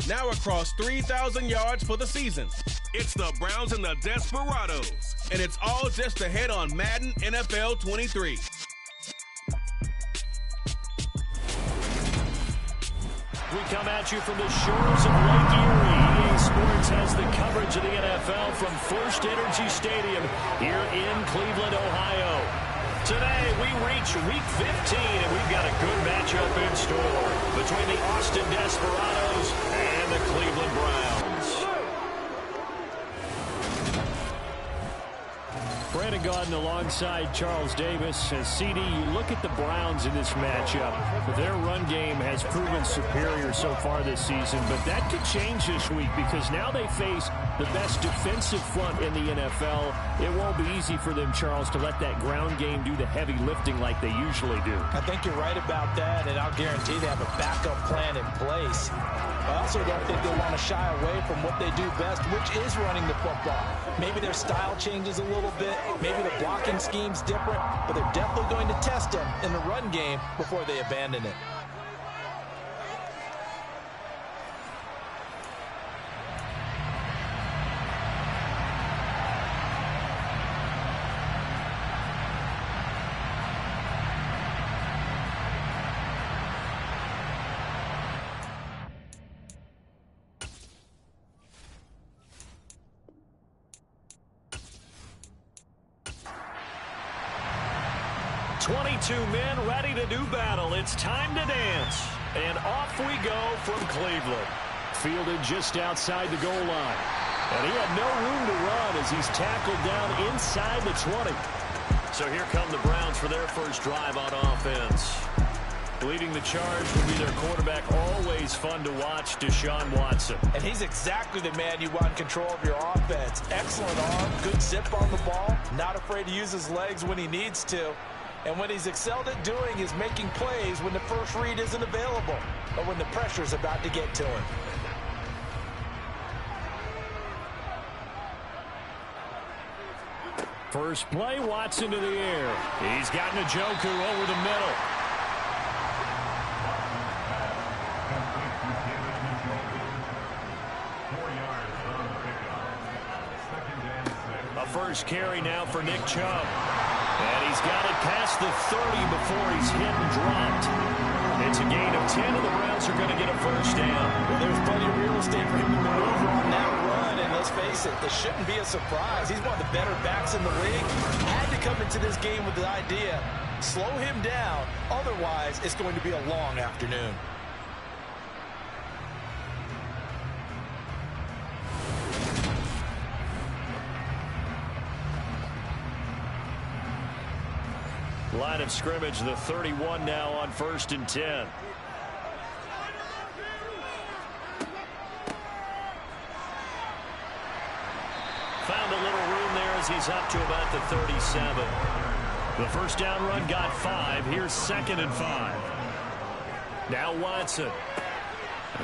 now across 3,000 yards for the season. It's the Browns and the Desperados, and it's all just ahead on Madden NFL 23. We come at you from the shores of Lake Erie. EA Sports has the coverage of the NFL from First Energy Stadium here in Cleveland, Ohio. Today, we reach Week 15, and we've got a good matchup in store between the Austin Desperados and the Cleveland Browns. Brandon Gaudin alongside Charles Davis. As CD, you look at the Browns in this matchup. Their run game has proven superior so far this season, but that could change this week because now they face the best defensive front in the NFL. It won't be easy for them, Charles, to let that ground game do the heavy lifting like they usually do. I think you're right about that, and I'll guarantee they have a backup plan in place. I also don't think they want to shy away from what they do best, which is running the football. Maybe their style changes a little bit. Maybe the blocking scheme's different, but they're definitely going to test them in the run game before they abandon it. Men ready to do battle. It's time to dance. And off we go from Cleveland. Fielded just outside the goal line. And he had no room to run as he's tackled down inside the 20. So here come the Browns for their first drive on offense. Leading the charge will be their quarterback, always fun to watch, Deshaun Watson. And he's exactly the man you want in control of your offense. Excellent arm, good zip on the ball, not afraid to use his legs when he needs to. And what he's excelled at doing is making plays when the first read isn't available or when the pressure's about to get to him. First play, Watson to the air. He's got Njoku over the middle. A first carry now for Nick Chubb. And he's got it past the 30 before he's hit and dropped. It's a gain of 10, and the Browns are going to get a first down. Well, there's plenty of real estate for him to maneuver on that run, and let's face it, this shouldn't be a surprise. He's one of the better backs in the league. Had to come into this game with the idea, slow him down, otherwise it's going to be a long afternoon. Line of scrimmage, the 31 now on 1st and 10. Found a little room there as he's up to about the 37. The first down run got 5. Here's 2nd and 5. Now Watson.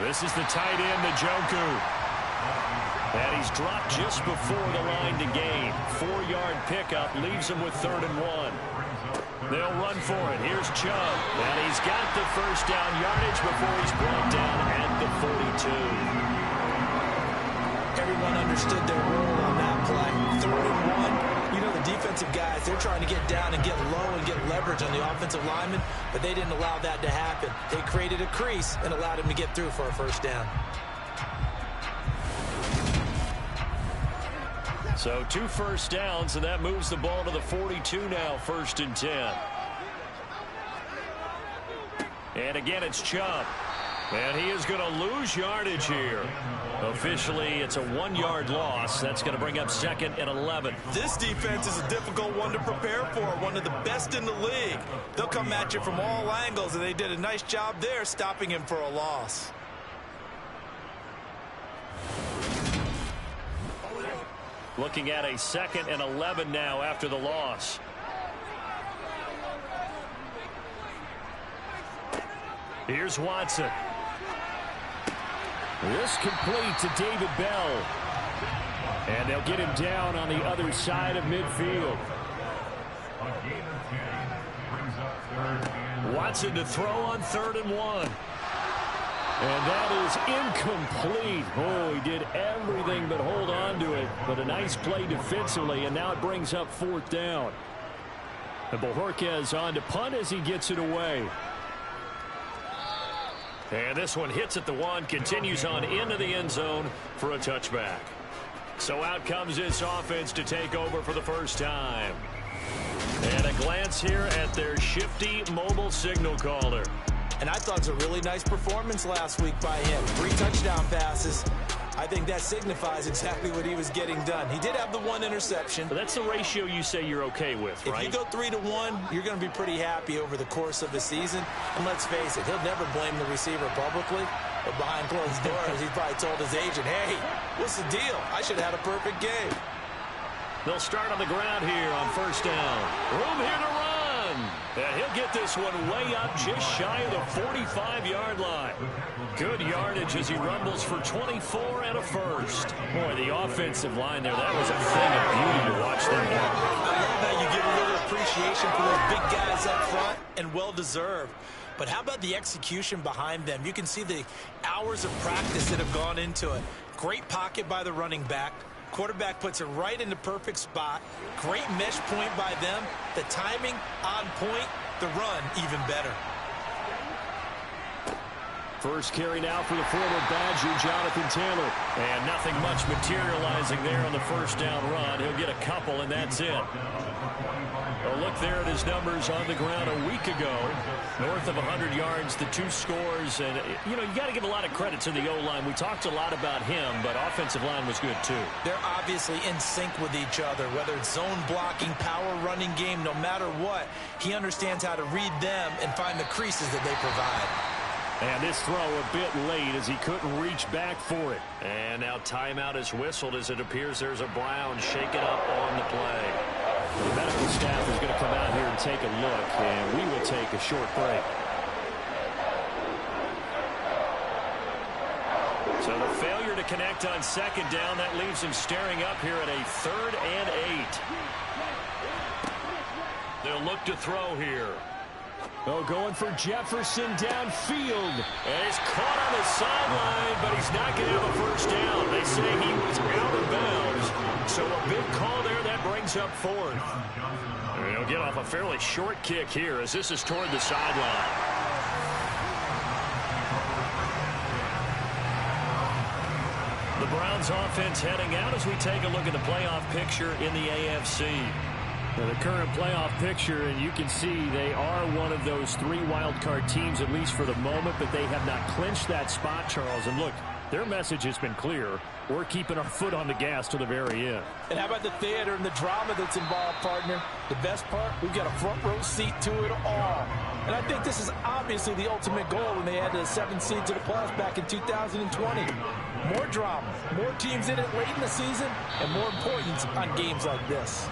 This is the tight end, Njoku. And he's dropped just before the line to gain. 4-yard pickup leaves him with 3rd and 1. They'll run for it. Here's Chubb. And he's got the first down yardage before he's brought down at the 42. Everyone understood their role on that play. 3rd and 1. You know, the defensive guys, they're trying to get down and get low and get leverage on the offensive lineman, but they didn't allow that to happen. They created a crease and allowed him to get through for a first down. So 2 first downs, and that moves the ball to the 42 now, 1st and 10. And again, it's Chubb. And he is going to lose yardage here. Officially, it's a 1-yard loss. That's going to bring up 2nd and 11. This defense is a difficult one to prepare for, one of the best in the league. They'll come at you from all angles, and they did a nice job there stopping him for a loss. Looking at a 2nd and 11 now after the loss. Here's Watson. This complete to David Bell. And they'll get him down on the other side of midfield. Watson to throw on 3rd and 1. And that is incomplete. Oh, he did everything but hold on to it. But a nice play defensively, and now it brings up 4th down. And Bojorquez on to punt as he gets it away. And this one hits at the 1, continues on into the end zone for a touchback. So out comes this offense to take over for the first time. And a glance here at their shifty mobile signal caller. And I thought it was a really nice performance last week by him. 3 touchdown passes. I think that signifies exactly what he was getting done. He did have the 1 interception. But that's the ratio you say you're okay with, right? If you go 3-to-1, you're going to be pretty happy over the course of the season. And let's face it, he'll never blame the receiver publicly. But behind closed doors, he probably told his agent, hey, what's the deal? I should have had a perfect game. They'll start on the ground here on 1st down. Room here to run. And he'll get this one way up just shy of the 45-yard line. Good yardage as he rumbles for 24 and a first. Boy, the offensive line there, that was a thing of beauty to watch them do. I love how you get a little appreciation for those big guys up front, and well-deserved. But how about the execution behind them? You can see the hours of practice that have gone into it. Great pocket by the running back. Quarterback puts it right in the perfect spot. Great mesh point by them. The timing on point. The run even better. First carry now for the former Badger, Jonathan Taylor. And nothing much materializing there on the 1st down run. He'll get a couple, and that's it. A look there at his numbers on the ground a week ago. North of 100 yards, the 2 scores. And, you know, you got to give a lot of credit to the O-line. We talked a lot about him, but offensive line was good, too. They're obviously in sync with each other, whether it's zone blocking, power running game, no matter what. He understands how to read them and find the creases that they provide. And this throw a bit late as he couldn't reach back for it. And now timeout is whistled as it appears there's a Brown shaken up on the play. The medical staff is going to come out here and take a look, and we will take a short break. So the failure to connect on 2nd down, that leaves him staring up here at a 3rd and 8. They'll look to throw here. Oh, going for Jefferson downfield. And he's caught on the sideline, but he's not going to have a 1st down. They say he was out of bounds. So a big call there that brings up 4th. And he'll get off a fairly short kick here as this is toward the sideline. The Browns offense heading out as we take a look at the playoff picture in the AFC. Now, the current playoff picture, and you can see they are one of those 3 wild-card teams, at least for the moment, but they have not clinched that spot, Charles. And look, their message has been clear. We're keeping our foot on the gas to the very end. And how about the theater and the drama that's involved, partner? The best part, we've got a front-row seat to it all. And I think this is obviously the ultimate goal when they added the 7th seed to the playoffs back in 2020. More drama, more teams in it late in the season, and more importance on games like this.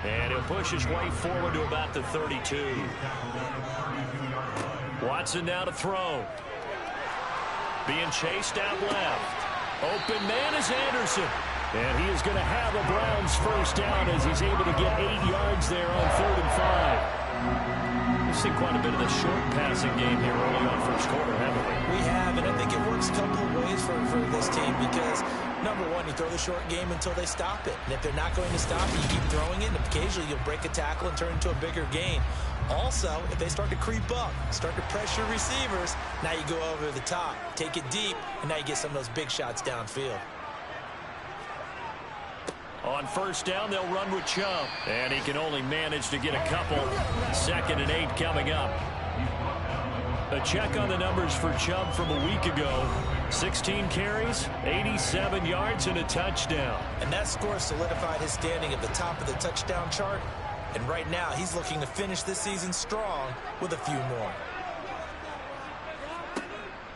And he'll push his way forward to about the 32. Watson now to throw. Being chased out left. Open man is Anderson. And he is going to have a Browns 1st down as he's able to get 8 yards there on 3rd and 5. We've seen quite a bit of the short passing game here early on 1st quarter, haven't we? We have, and I think it works a couple of ways for this team because, number one, you throw the short game until they stop it. And if they're not going to stop it, you keep throwing it, and occasionally you'll break a tackle and turn into a bigger gain. Also, if they start to creep up, start to pressure receivers, now you go over the top, take it deep, and now you get some of those big shots downfield. On 1st down, they'll run with Chubb. And he can only manage to get a couple. 2nd and 8 coming up. A check on the numbers for Chubb from a week ago. 16 carries, 87 yards, and a touchdown. And that score solidified his standing at the top of the touchdown chart. And right now, he's looking to finish this season strong with a few more.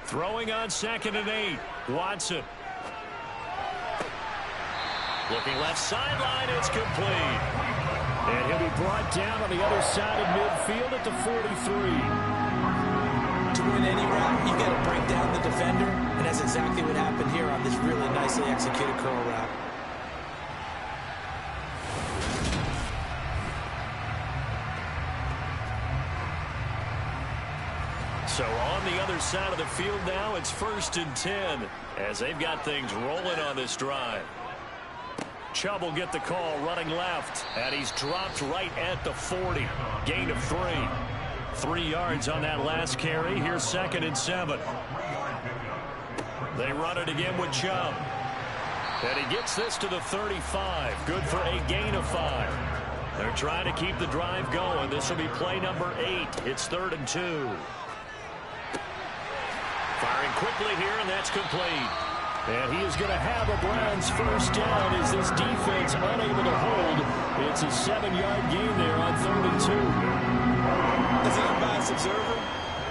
Throwing on 2nd and 8. Watson. Looking left sideline, it's complete. And he'll be brought down on the other side of midfield at the 43. To win any route, you've got to break down the defender, and that's exactly what happened here on this really nicely executed curl route. So on on the other side of the field now. It's 1st and 10 as they've got things rolling on this drive. Chubb will get the call running left, and he's dropped right at the 40. Gain of 3. 3 yards on that last carry. Here's 2nd and 7. They run it again with Chubb. And he gets this to the 35. Good for a gain of 5. They're trying to keep the drive going. This will be play number 8. It's 3rd and 2. Firing quickly here, and that's complete. And he is going to have a Browns first down as this defense unable to hold. It's a 7-yard gain there on 3rd and 2. As an unbiased observer,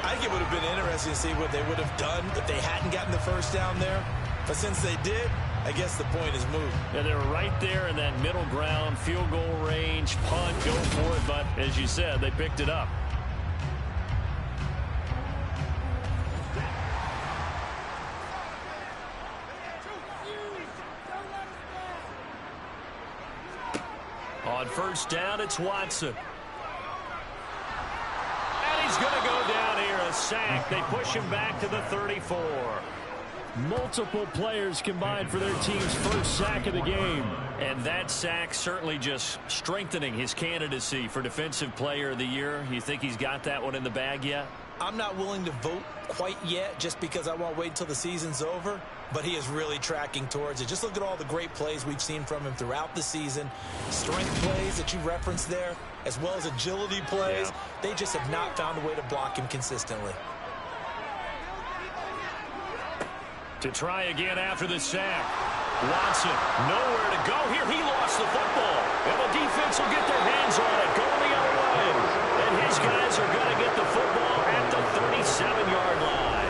I think it would have been interesting to see what they would have done if they hadn't gotten the first down there. But since they did, I guess the point is moved. Yeah, they were right there in that middle ground, field goal range, punt, go for it. But as you said, they picked it up. On first down, it's Watson. And he's going to go down here, a sack. They push him back to the 34. Multiple players combined for their team's first sack of the game. And that sack certainly just strengthening his candidacy for Defensive Player of the Year. You think he's got that one in the bag yet? I'm not willing to vote quite yet just because I won't wait until the season's over. But he is really tracking towards it. Just look at all the great plays we've seen from him throughout the season. Strength plays that you referenced there, as well as agility plays. Yeah. They just have not found a way to block him consistently. To try again after the sack. Watson, nowhere to go here. He lost the football. And the defense will get their hands on it. Going the other way. And his guys are going to get the football at the 37-yard line.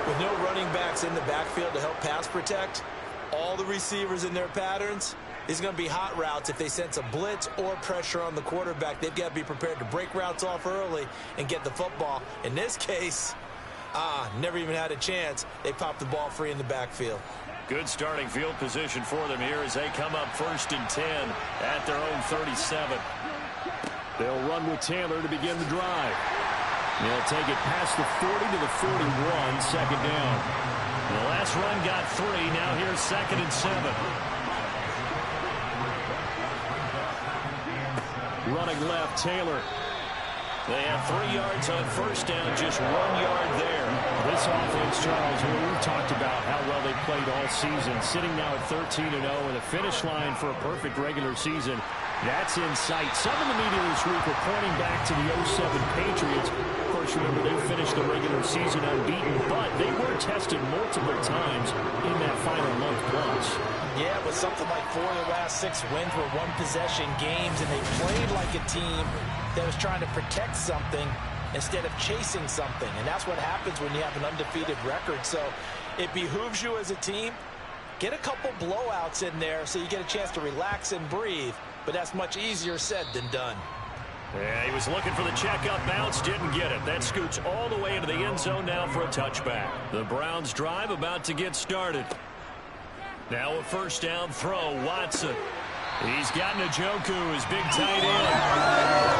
With no running backs in the backfield to help pass protect, all the receivers in their patterns, it's going to be hot routes. If they sense a blitz or pressure on the quarterback, they've got to be prepared to break routes off early and get the football. In this case, never even had a chance. They popped the ball free in the backfield. Good starting field position for them here as they come up 1st and 10 at their own 37. They'll run with Taylor to begin the drive. They'll take it past the 40 to the 41, 2nd down. The last run got 3. Now here's 2nd and 7. Running left, Taylor. They have 3 yards on first down, just 1 yard there. This offense, Charles, we've talked about how well they played all season, sitting now at 13-0 and a finish line for a perfect regular season. That's in sight. Some in the media this week are pointing back to the 07 Patriots. Of course, remember, they finished the regular season unbeaten, but they were tested multiple times in that final month plus. Yeah, but something like 4 of the last 6 wins were one-possession games, and they played like a team that was trying to protect something instead of chasing something. And that's what happens when you have an undefeated record. So it behooves you as a team, get a couple blowouts in there so you get a chance to relax and breathe. But that's much easier said than done. Yeah, he was looking for the checkup bounce, didn't get it. That scoots all the way into the end zone now for a touchback. The Browns drive about to get started. Now a first down throw, Watson. He's got Njoku, his big tight end.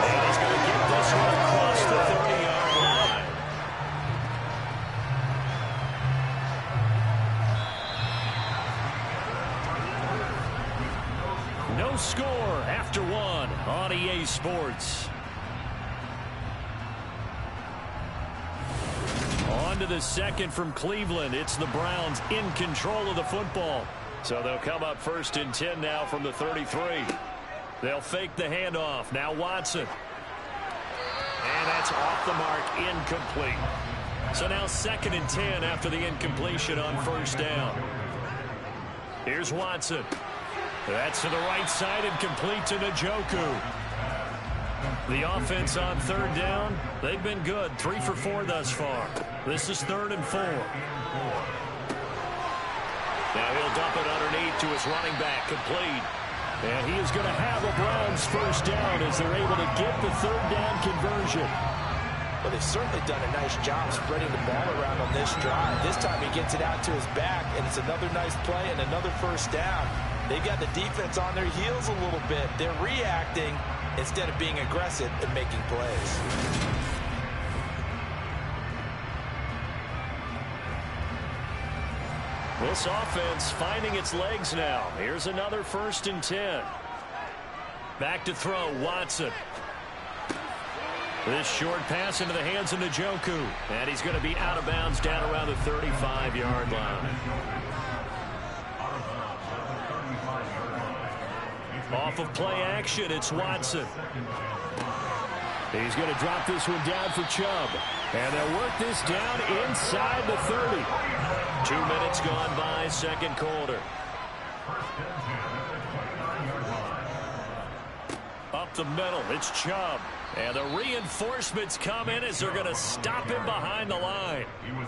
And he's going to get this one across the 30-yard line. No score after 1 on EA Sports. On to the second from Cleveland. It's the Browns in control of the football. So they'll come up 1st and 10 now from the 33. They'll fake the handoff. Now Watson. And that's off the mark, incomplete. So now 2nd and 10 after the incompletion on first down. Here's Watson. That's to the right side and complete to Njoku. The offense on 3rd down, they've been good. 3 for 4 thus far. This is 3rd and 4. Now he'll dump it underneath to his running back, complete. And he is going to have a Browns first down as they're able to get the 3rd down conversion. Well, they've certainly done a nice job spreading the ball around on this drive. This time he gets it out to his back, and it's another nice play and another first down. They've got the defense on their heels a little bit. They're reacting instead of being aggressive and making plays. This offense finding its legs now. Here's another 1st and 10. Back to throw, Watson. This short pass into the hands of Njoku. And he's going to be out of bounds down around the 35-yard line. Off of play action, it's Watson. He's going to drop this one down for Chubb. And they'll work this down inside the 30. 2 minutes gone by, second quarter. Up the middle, it's Chubb. And the reinforcements come in as they're going to stop him behind the line.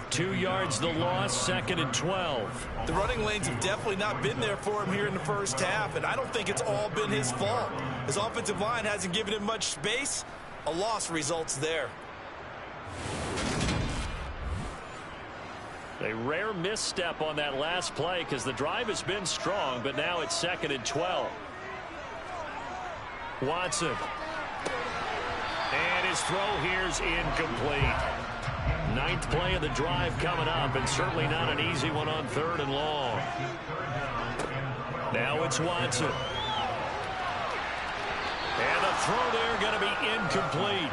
2 yards the loss, 2nd and 12. The running lanes have definitely not been there for him here in the first half, and I don't think it's all been his fault. His offensive line hasn't given him much space. A loss results there. A rare misstep on that last play because the drive has been strong, but now it's 2nd and 12. Watson. And his throw here's incomplete. 9th play of the drive coming up, and certainly not an easy one on 3rd and long. Now it's Watson. And the throw there going to be incomplete.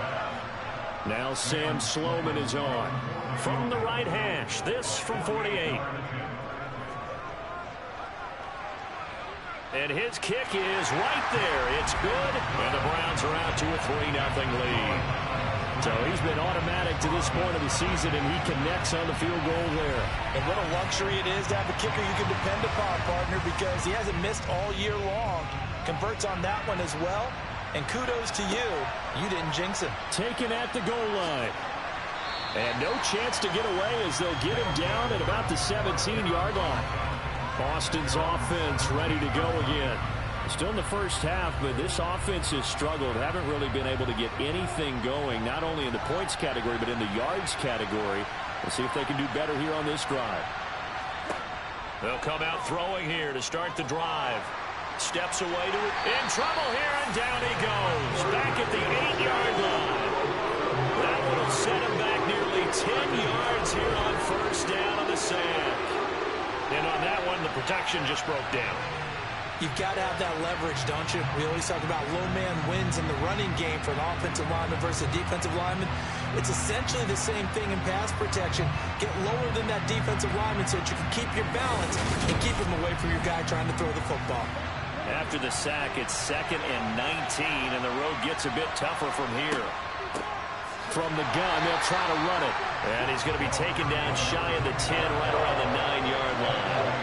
Now Sam Sloman is on. From the right hash, this from 48. And his kick is right there. It's good. And the Browns are out to a 3-0 lead. So he's been automatic to this point of the season, and he connects on the field goal there. And what a luxury it is to have a kicker you can depend upon, partner, because he hasn't missed all year long. Converts on that one as well. And kudos to you. You didn't jinx him. Taken at the goal line. And no chance to get away as they'll get him down at about the 17-yard line. Boston's offense ready to go again. Still in the first half, but this offense has struggled. Haven't really been able to get anything going, not only in the points category, but in the yards category. We'll see if they can do better here on this drive. They'll come out throwing here to start the drive. Steps away to it. In trouble here, and down he goes. Back at the 8-yard line. That one will set him back nearly 10 yards here on 1st down on the sack. And on that one, the protection just broke down. You've got to have that leverage, don't you? We always talk about low man wins in the running game for an offensive lineman versus a defensive lineman. It's essentially the same thing in pass protection. Get lower than that defensive lineman so that you can keep your balance and keep him away from your guy trying to throw the football. After the sack, it's 2nd and 19, and the road gets a bit tougher from here. From the gun, they'll try to run it. And he's going to be taken down shy of the 10, right around the 9-yard line.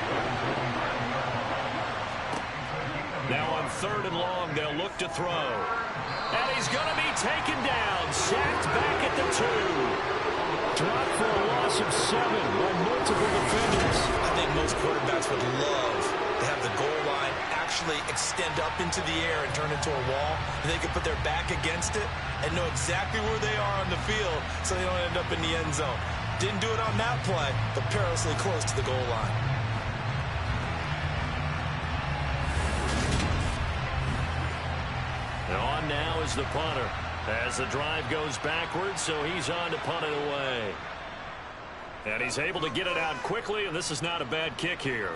Now on 3rd and long, they'll look to throw. And he's going to be taken down, sacked back at the 2. Dropped for a loss of 7 by multiple defenders. I think most quarterbacks would love to have the goal line actually extend up into the air and turn into a wall, and they can put their back against it and know exactly where they are on the field so they don't end up in the end zone. Didn't do it on that play, but perilously close to the goal line. And on now is the punter as the drive goes backwards, so he's on to punt it away. And he's able to get it out quickly, and this is not a bad kick here.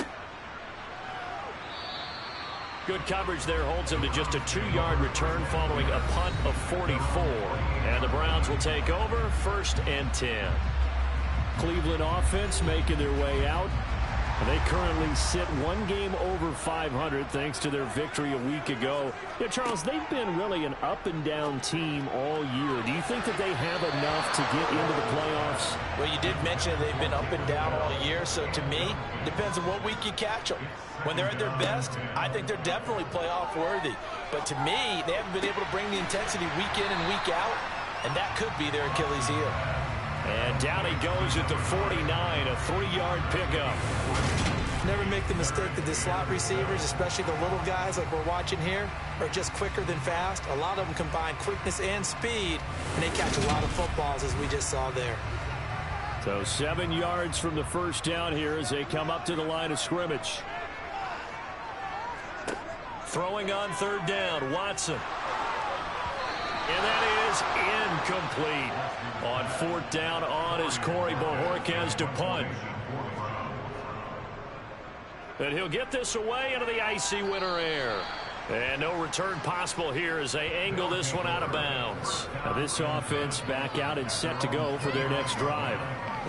Good coverage there holds him to just a 2-yard return following a punt of 44. And the Browns will take over 1st and 10. Cleveland offense making their way out. They currently sit 1 game over 500 thanks to their victory a week ago. Yeah, Charles, they've been really an up-and-down team all year. Do you think that they have enough to get into the playoffs? Well, you did mention they've been up and down all year, so to me, it depends on what week you catch them. When they're at their best, I think they're definitely playoff worthy. But to me, they haven't been able to bring the intensity week in and week out, and that could be their Achilles heel. And down he goes at the 49, a 3-yard pickup. Never make the mistake that the slot receivers, especially the little guys like we're watching here, are just quicker than fast. A lot of them combine quickness and speed, and they catch a lot of footballs, as we just saw there. So 7 yards from the first down here as they come up to the line of scrimmage. Throwing on 3rd down, Watson. And that is incomplete. On 4th down on is Corey Bojorquez to punt. And he'll get this away into the icy winter air. And no return possible here as they angle this one out of bounds. Now this offense back out and set to go for their next drive.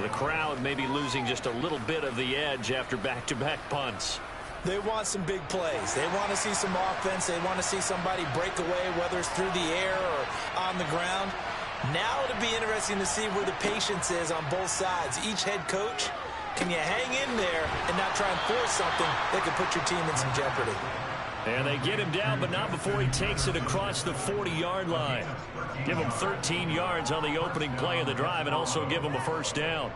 The crowd may be losing just a little bit of the edge after back-to-back punts. They want some big plays. They want to see some offense. They want to see somebody break away, whether it's through the air or on the ground. Now it'll be interesting to see where the patience is on both sides. Each head coach, can you hang in there and not try and force something that could put your team in some jeopardy? And they get him down, but not before he takes it across the 40-yard line. Give him 13 yards on the opening play of the drive and also give him a first down.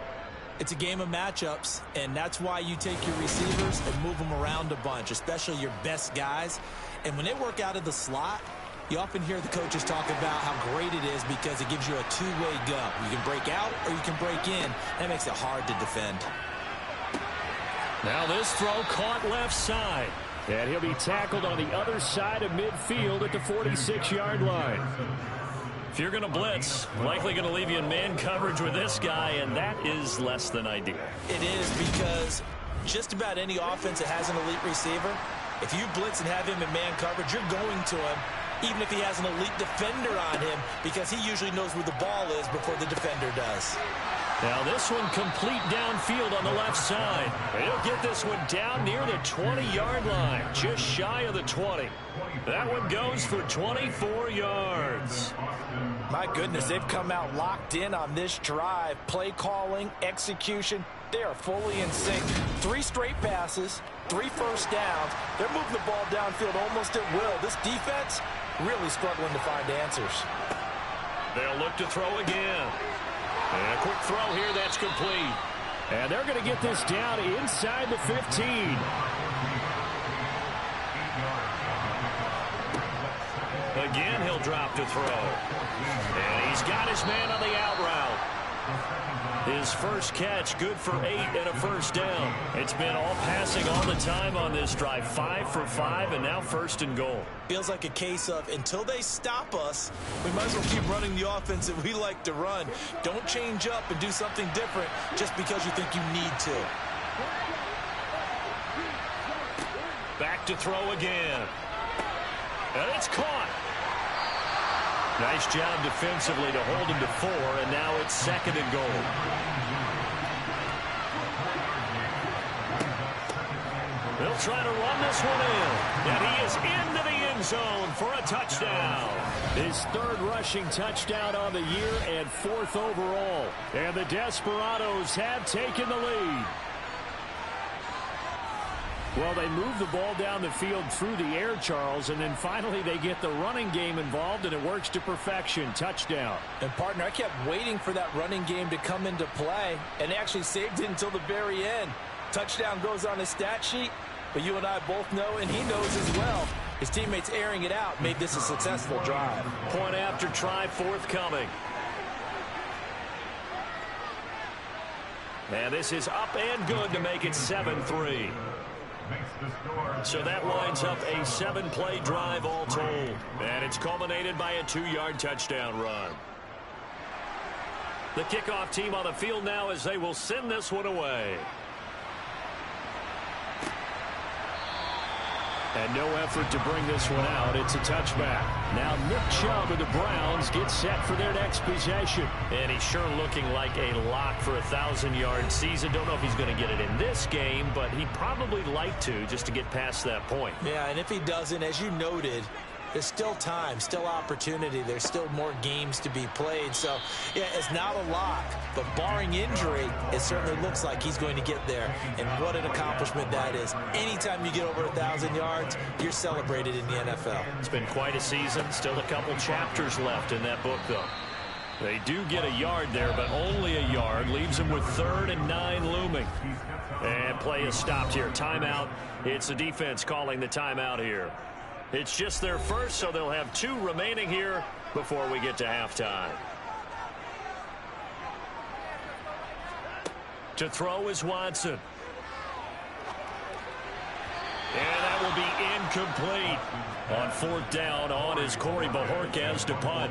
It's a game of matchups, and that's why you take your receivers and move them around a bunch, especially your best guys. And when they work out of the slot, you often hear the coaches talk about how great it is because it gives you a two-way go. You can break out or you can break in. That makes it hard to defend. Now this throw caught left side. And he'll be tackled on the other side of midfield at the 46-yard line. If you're going to blitz, likely going to leave you in man coverage with this guy, and that is less than ideal. It is, because just about any offense that has an elite receiver, if you blitz and have him in man coverage, you're going to him, even if he has an elite defender on him, because he usually knows where the ball is before the defender does. Now this one complete downfield on the left side. He'll get this one down near the 20-yard line, just shy of the 20. That one goes for 24 yards. My goodness, they've come out locked in on this drive. Play calling, execution, they are fully in sync. 3 straight passes, 3 first downs. They're moving the ball downfield almost at will. This defense really struggling to find answers. They'll look to throw again. And a quick throw here, that's complete. And they're going to get this down inside the 15. Again, he'll drop to throw. And he's got his man on the out route. His first catch, good for 8 and a first down. It's been all passing all the time on this drive. 5 for 5, and now first and goal. Feels like a case of, until they stop us, we might as well keep running the offense that we like to run. Don't change up and do something different just because you think you need to. Back to throw again. And it's caught. Nice job defensively to hold him to 4, and now it's second and goal. They'll try to run this one in, and he is into the end zone for a touchdown. His 3rd rushing touchdown on the year and 4th overall. And the Desperados have taken the lead. Well, they move the ball down the field through the air, Charles, and then finally they get the running game involved, and it works to perfection. Touchdown. And, partner, I kept waiting for that running game to come into play, and they actually saved it until the very end. Touchdown goes on his stat sheet, but you and I both know, and he knows as well, his teammates airing it out made this a successful drive. Point after try forthcoming. And this is up and good to make it 7-3. So that winds up a 7-play drive all told. And it's culminated by a 2-yard touchdown run. The kickoff team on the field now as they will send this one away. And no effort to bring this one out. It's a touchback. Now Nick Chubb of the Browns gets set for their next possession. And he's sure looking like a lock for a 1,000-yard season. Don't know if he's going to get it in this game, but he'd probably like to just to get past that point. Yeah, and if he doesn't, as you noted, there's still time, still opportunity. There's still more games to be played. So, yeah, it's not a lock, but barring injury, it certainly looks like he's going to get there. And what an accomplishment that is. Anytime you get over 1,000 yards, you're celebrated in the NFL. It's been quite a season. Still a couple chapters left in that book, though. They do get a yard there, but only a yard. Leaves them with 3rd and 9 looming. And play is stopped here. Timeout. It's the defense calling the timeout here. It's just their first, so they'll have 2 remaining here before we get to halftime. To throw is Watson. And that will be incomplete. On 4th down, on is Corey Bajorquez to punt.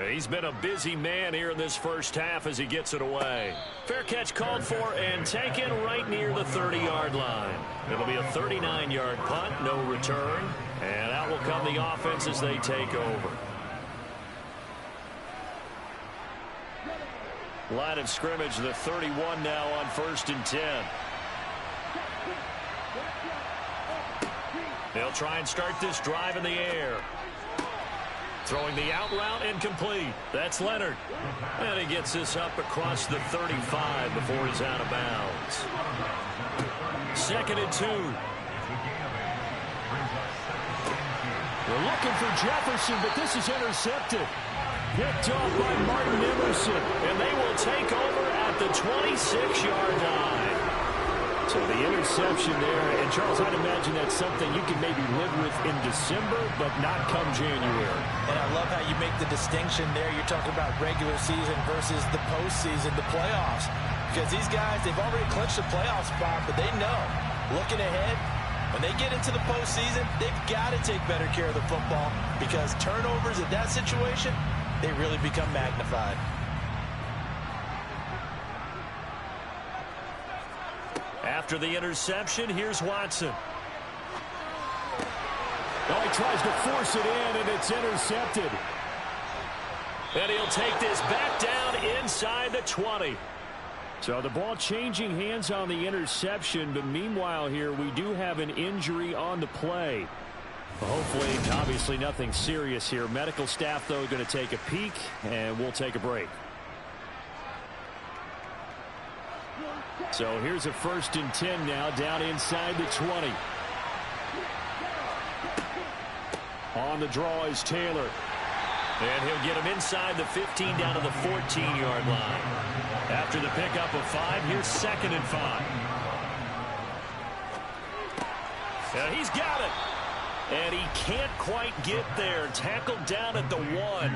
He's been a busy man here in this first half as he gets it away. Fair catch called for and taken right near the 30-yard line. It'll be a 39-yard punt, no return. And out will come the offense as they take over. Line of scrimmage, the 31 now on 1st and 10. They'll try and start this drive in the air. Throwing the out route incomplete. That's Leonard. And he gets this up across the 35 before he's out of bounds. 2nd and 2. They're looking for Jefferson, but this is intercepted. Picked off by Martin Emerson. And they will take over at the 26-yard line. So the interception there, and Charles, I'd imagine that's something you can maybe live with in December, but not come January. And I love how you make the distinction there. You're talking about regular season versus the postseason, the playoffs. Because these guys, they've already clinched the playoff spot, but they know, looking ahead, when they get into the postseason, they've got to take better care of the football because turnovers in that situation, they really become magnified. After the interception, here's Watson. Oh, he tries to force it in, and it's intercepted. And he'll take this back down inside the 20. So the ball changing hands on the interception, but meanwhile here we do have an injury on the play. Hopefully, obviously nothing serious here. Medical staff, though, going to take a peek, and we'll take a break. So here's a 1st and 10 now, down inside the 20. On the draw is Taylor. And he'll get him inside the 15 down to the 14-yard line. After the pickup of 5, here's 2nd and 5. And he's got it. And he can't quite get there. Tackled down at the 1.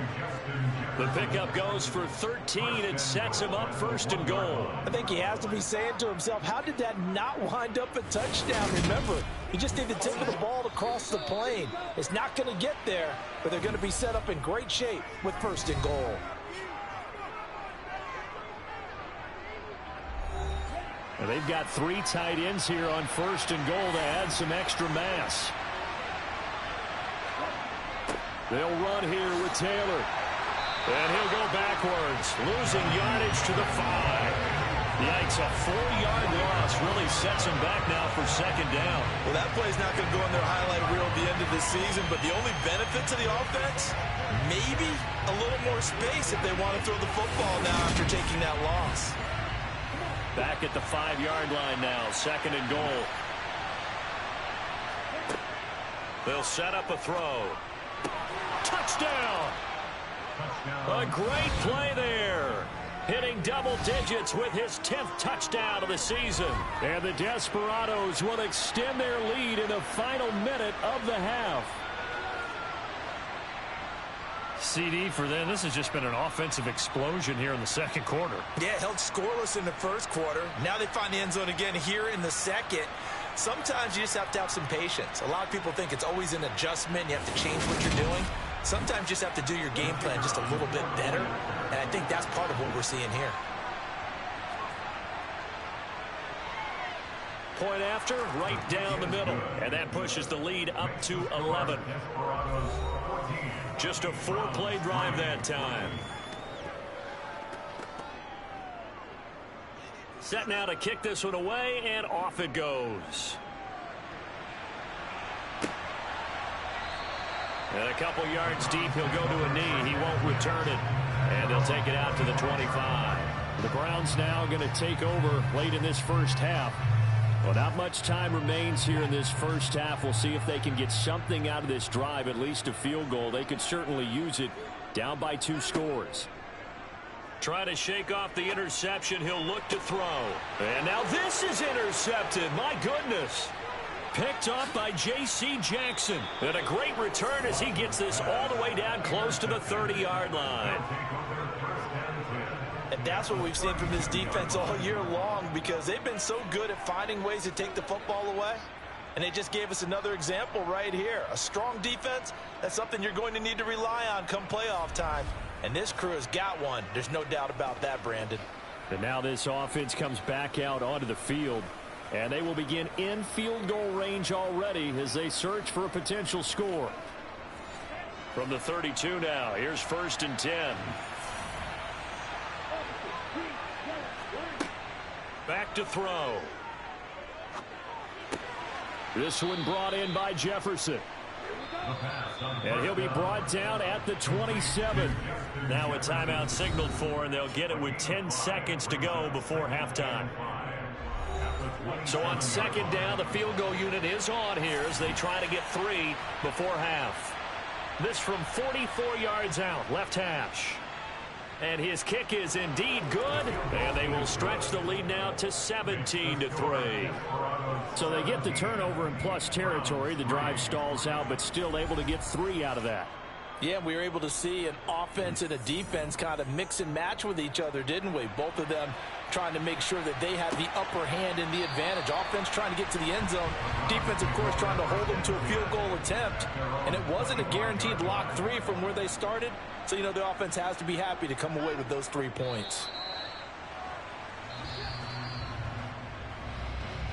The pickup goes for 13 and sets him up 1st and goal. I think he has to be saying to himself, how did that not wind up a touchdown? Remember, he just needed to take the ball across the plane. It's not going to get there, but they're going to be set up in great shape with 1st and goal. Well, they've got 3 tight ends here on 1st and goal to add some extra mass. They'll run here with Taylor. And he'll go backwards, losing yardage to the 5. Yikes, a 4-yard loss really sets him back now for 2nd down. Well, that play's not going to go in their highlight reel at the end of the season, but the only benefit to the offense, maybe a little more space if they want to throw the football now after taking that loss. Back at the 5-yard line now, 2nd and goal. They'll set up a throw. Touchdown! A great play there. Hitting double digits with his 10th touchdown of the season. And the Desperados will extend their lead in the final minute of the half. CD for them, this has just been an offensive explosion here in the 2nd quarter. Yeah, held scoreless in the 1st quarter. Now they find the end zone again here in the 2nd. Sometimes you just have to have some patience. A lot of people think it's always an adjustment. You have to change what you're doing. Sometimes you just have to do your game plan just a little bit better, and I think that's part of what we're seeing here. Point after, right down the middle, and that pushes the lead up to 11. Just a 4-play drive that time. Set now to kick this one away, and off it goes. And a couple yards deep, he'll go to a knee. He won't return it. And they'll take it out to the 25. The Browns now going to take over late in this first half. Well, not much time remains here in this first half. We'll see if they can get something out of this drive, at least a field goal. They could certainly use it, down by 2 scores. Try to shake off the interception. He'll look to throw. And now this is intercepted. My goodness. Picked off by J.C. Jackson. And a great return as he gets this all the way down close to the 30-yard line. And that's what we've seen from this defense all year long because they've been so good at finding ways to take the football away. And they just gave us another example right here. A strong defense, that's something you're going to need to rely on come playoff time. And this crew has got one. There's no doubt about that, Brandon. And now this offense comes back out onto the field. And they will begin in field goal range already as they search for a potential score. From the 32 now, here's 1st and 10. Back to throw. This one brought in by Jefferson. And he'll be brought down at the 27. Now a timeout signaled for, and they'll get it with 10 seconds to go before halftime. So on 2nd down, the field goal unit is on here as they try to get 3 before half. This from 44 yards out, left hash. And his kick is indeed good. And they will stretch the lead now to 17-3. So they get the turnover in plus territory. The drive stalls out, but still able to get 3 out of that. Yeah, we were able to see an offense and a defense kind of mix and match with each other, didn't we? Both of them trying to make sure that they had the upper hand and the advantage. Offense trying to get to the end zone. Defense, of course, trying to hold them to a field goal attempt. And it wasn't a guaranteed lock 3 from where they started. So, you know, the offense has to be happy to come away with those 3 points.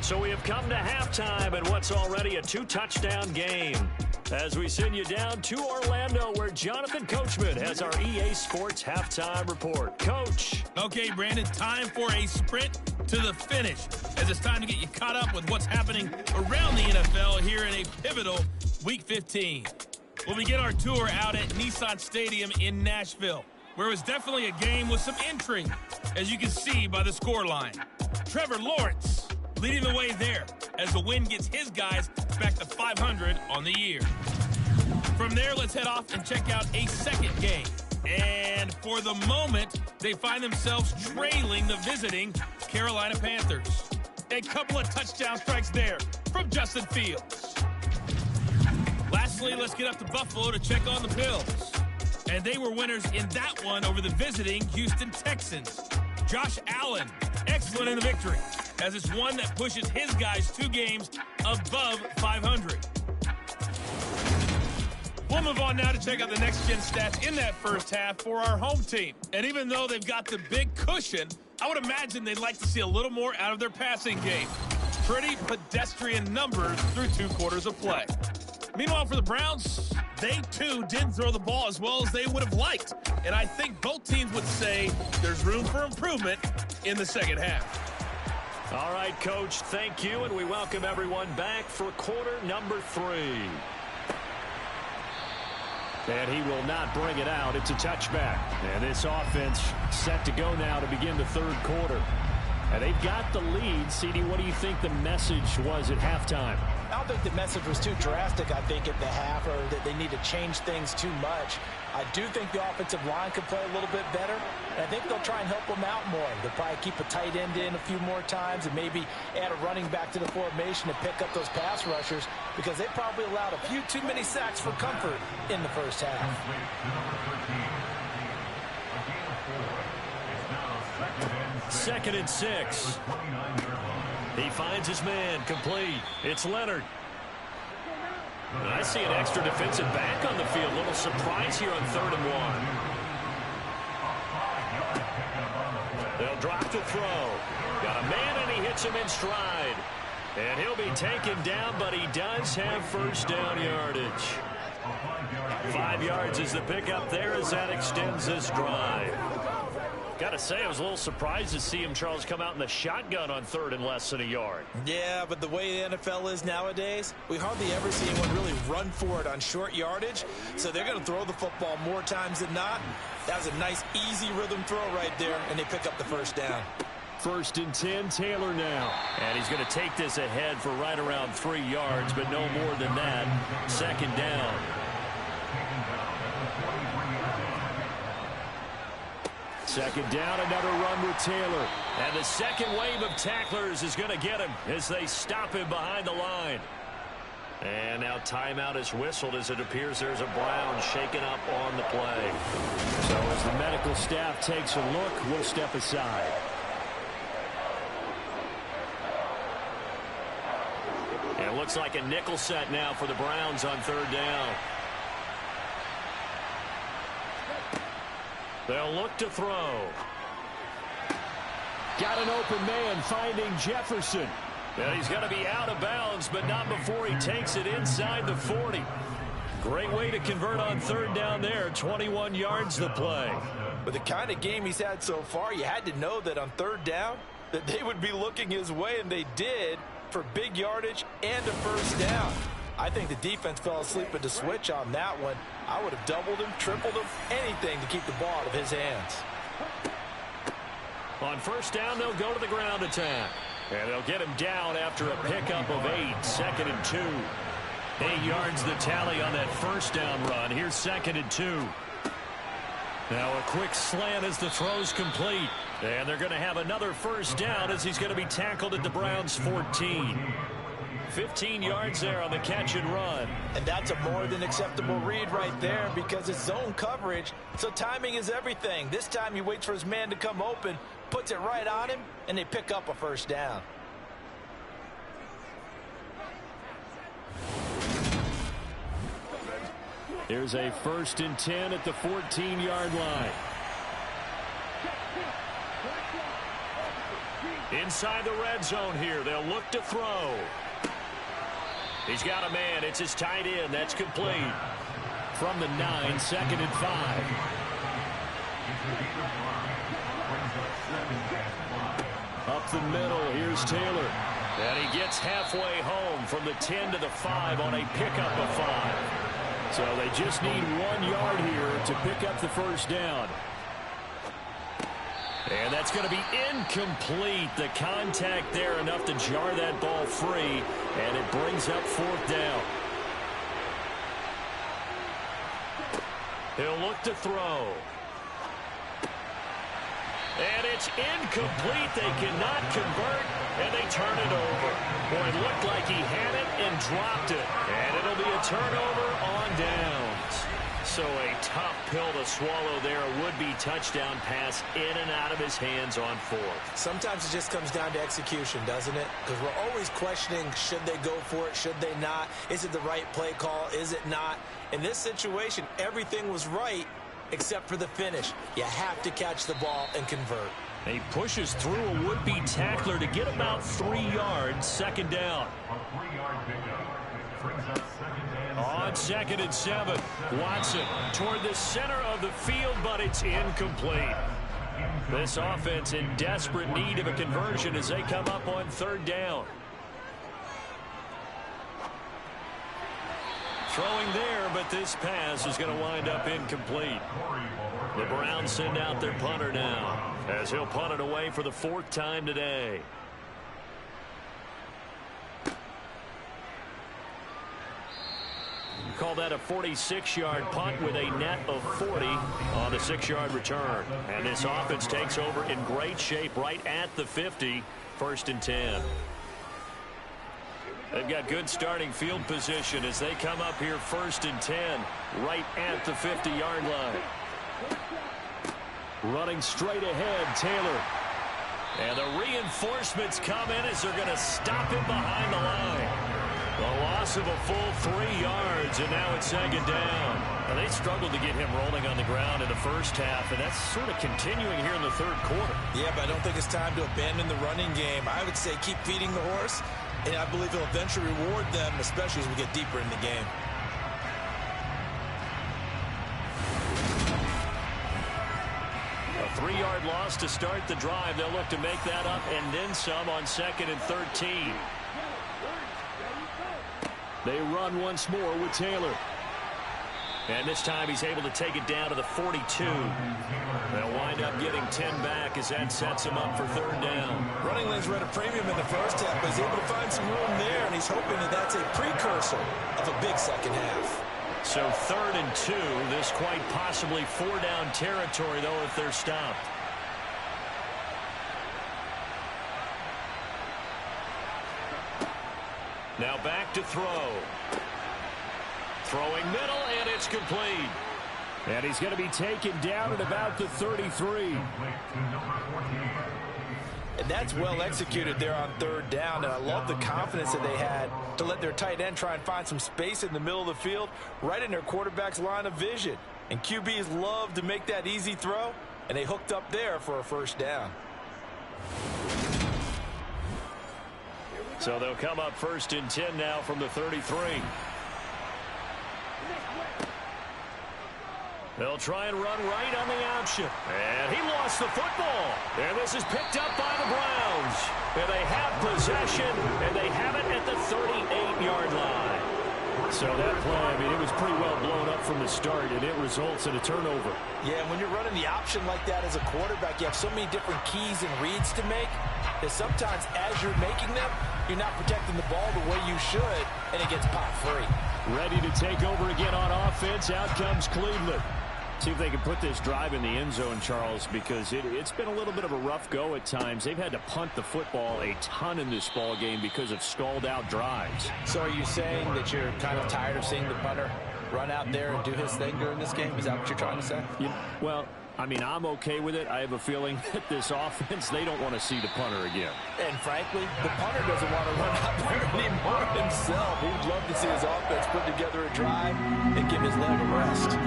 So we have come to halftime in what's already a 2-touchdown game. As we send you down to Orlando, where Jonathan Coachman has our EA Sports halftime report. Coach. Okay, Brandon, time for a sprint to the finish, as it's time to get you caught up with what's happening around the NFL here in a pivotal Week 15. We'll begin our tour out at Nissan Stadium in Nashville, where it was definitely a game with some intrigue, as you can see by the scoreline. Trevor Lawrence leading the way there as the win gets his guys back to 500 on the year. From there, let's head off and check out a second game. And for the moment, they find themselves trailing the visiting Carolina Panthers. A couple of touchdown strikes there from Justin Fields. Lastly, let's get up to Buffalo to check on the Bills. And they were winners in that one over the visiting Houston Texans. Josh Allen, excellent in the victory, as it's one that pushes his guys 2 games above 500. We'll move on now to check out the next-gen stats in that first half for our home team. And even though they've got the big cushion, I would imagine they'd like to see a little more out of their passing game. Pretty pedestrian numbers through 2 quarters of play. Meanwhile, for the Browns, they too didn't throw the ball as well as they would have liked. And I think both teams would say there's room for improvement in the second half. All right, Coach, thank you, and we welcome everyone back for quarter number 3. And he will not bring it out. It's a touchback. And this offense set to go now to begin the 3rd quarter. And they've got the lead. CD, what do you think the message was at halftime? I don't think the message was too drastic, I think, at the half, or that they need to change things too much. I do think the offensive line could play a little bit better, and I think they'll try and help them out more. They'll probably keep a tight end in a few more times and maybe add a running back to the formation to pick up those pass rushers, because they probably allowed a few too many sacks for comfort in the first half. 2nd and 6. He finds his man, complete. It's Leonard. And I see an extra defensive back on the field. A little surprise here on 3rd and 1. They'll drop the throw. Got a man, and he hits him in stride. And he'll be taken down, but he does have first down yardage. 5 yards is the pickup there as that extends this drive. Got to say, I was a little surprised to see him, Charles, come out in the shotgun on 3rd and less than a yard. Yeah, but the way the NFL is nowadays, we hardly ever see anyone really run for it on short yardage. So they're going to throw the football more times than not. That was a nice, easy rhythm throw right there, and they pick up the first down. 1st and 10, Taylor now. And he's going to take this ahead for right around 3 yards, but no more than that. 2nd down. Second down, another run with Taylor. And the second wave of tacklers is going to get him as they stop him behind the line. And now timeout is whistled as it appears there's a Brown shaken up on the play. So as the medical staff takes a look, we'll step aside. And it looks like a nickel set now for the Browns on 3rd down. They'll look to throw. Got an open man finding Jefferson. Yeah, he's going to be out of bounds, but not before he takes it inside the 40. Great way to convert on third down there. 21 yards the play. With the kind of game he's had so far, you had to know that on third down that they would be looking his way, and they did, for big yardage and a first down. I think the defense fell asleep at the switch on that one. I would have doubled him, tripled him, anything to keep the ball out of his hands. On first down, they'll go to the ground attack. And they'll get him down after a pickup of 8, 2nd and 2. 8 yards the tally on that first down run. Here's 2nd and 2. Now a quick slant as the throw's complete. And they're going to have another first down as he's going to be tackled at the Browns' 14. 15 yards there on the catch and run. And that's a more than acceptable read right there because it's zone coverage, so timing is everything. This time he waits for his man to come open, puts it right on him, and they pick up a first down. Here's a 1st and 10 at the 14-yard line. Inside the red zone here, they'll look to throw. He's got a man. It's his tight end. That's complete. From the 9, 2nd and 5. Up the middle, here's Taylor. And he gets halfway home from the 10 to the 5 on a pickup of 5. So they just need 1 yard here to pick up the first down. And that's going to be incomplete. The contact there enough to jar that ball free, and it brings up 4th down. He'll look to throw. And it's incomplete. They cannot convert, and they turn it over. Boy, it looked like he had it and dropped it. And it'll be a turnover on downs. So a tough pill to swallow there. A would-be touchdown pass in and out of his hands on 4th. Sometimes it just comes down to execution, doesn't it? Because we're always questioning, should they go for it, should they not? Is it the right play call, is it not? In this situation, everything was right except for the finish. You have to catch the ball and convert. He pushes through a would-be tackler to get about 3 yards, 2nd down. On 2nd and 7, Watson toward the center of the field, but it's incomplete. This offense in desperate need of a conversion as they come up on 3rd down. Throwing there, but this pass is going to wind up incomplete. The Browns send out their punter now, as he'll punt it away for the 4th time today. Call that a 46-yard punt with a net of 40 on the 6-yard return. And this offense takes over in great shape right at the 50, 1st and 10. They've got good starting field position as they come up here 1st and 10 right at the 50-yard line. Running straight ahead, Taylor. And the reinforcements come in as they're going to stop him behind the line. A loss of a full 3 yards, and now it's 2nd down. Well, they struggled to get him rolling on the ground in the first half, and that's sort of continuing here in the 3rd quarter. Yeah, but I don't think it's time to abandon the running game. I would say keep feeding the horse, and I believe he'll eventually reward them, especially as we get deeper in the game. A 3-yard loss to start the drive. They'll look to make that up and then some on 2nd and 13. They run once more with Taylor. And this time he's able to take it down to the 42. They'll wind up getting 10 back as that sets him up for 3rd down. Running lanes were at a premium in the first half, but he's able to find some room there, and he's hoping that that's a precursor of a big second half. So 3rd and 2. This quite possibly 4-down territory, though, if they're stopped. Now back to throw. Throwing middle, and it's complete. And he's going to be taken down at about the 33. And that's well executed there on 3rd down. And I love the confidence that they had to let their tight end try and find some space in the middle of the field, right in their quarterback's line of vision. And QBs love to make that easy throw, and they hooked up there for a first down. So they'll come up 1st and 10 now from the 33. They'll try and run right on the option. And he lost the football. And this is picked up by the Browns. And they have possession, and they have it at the 38-yard line. So that play, I mean, it was pretty well blown up from the start, and it results in a turnover. Yeah, and when you're running the option like that as a quarterback, you have so many different keys and reads to make that sometimes as you're making them, you're not protecting the ball the way you should, and it gets popped free. Ready to take over again on offense. Out comes Cleveland. See if they can put this drive in the end zone, Charles, because it's been a little bit of a rough go at times. They've had to punt the football a ton in this ball game because of stalled-out drives. So are you saying that you're kind of tired of seeing the punter run out there and do his thing during this game? Is that what you're trying to say? Yeah, well, I mean, I'm okay with it. I have a feeling that this offense, they don't want to see the punter again. And frankly, the punter doesn't want to run out there anymore himself. He'd love to see his offense put together a drive and give his leg a rest.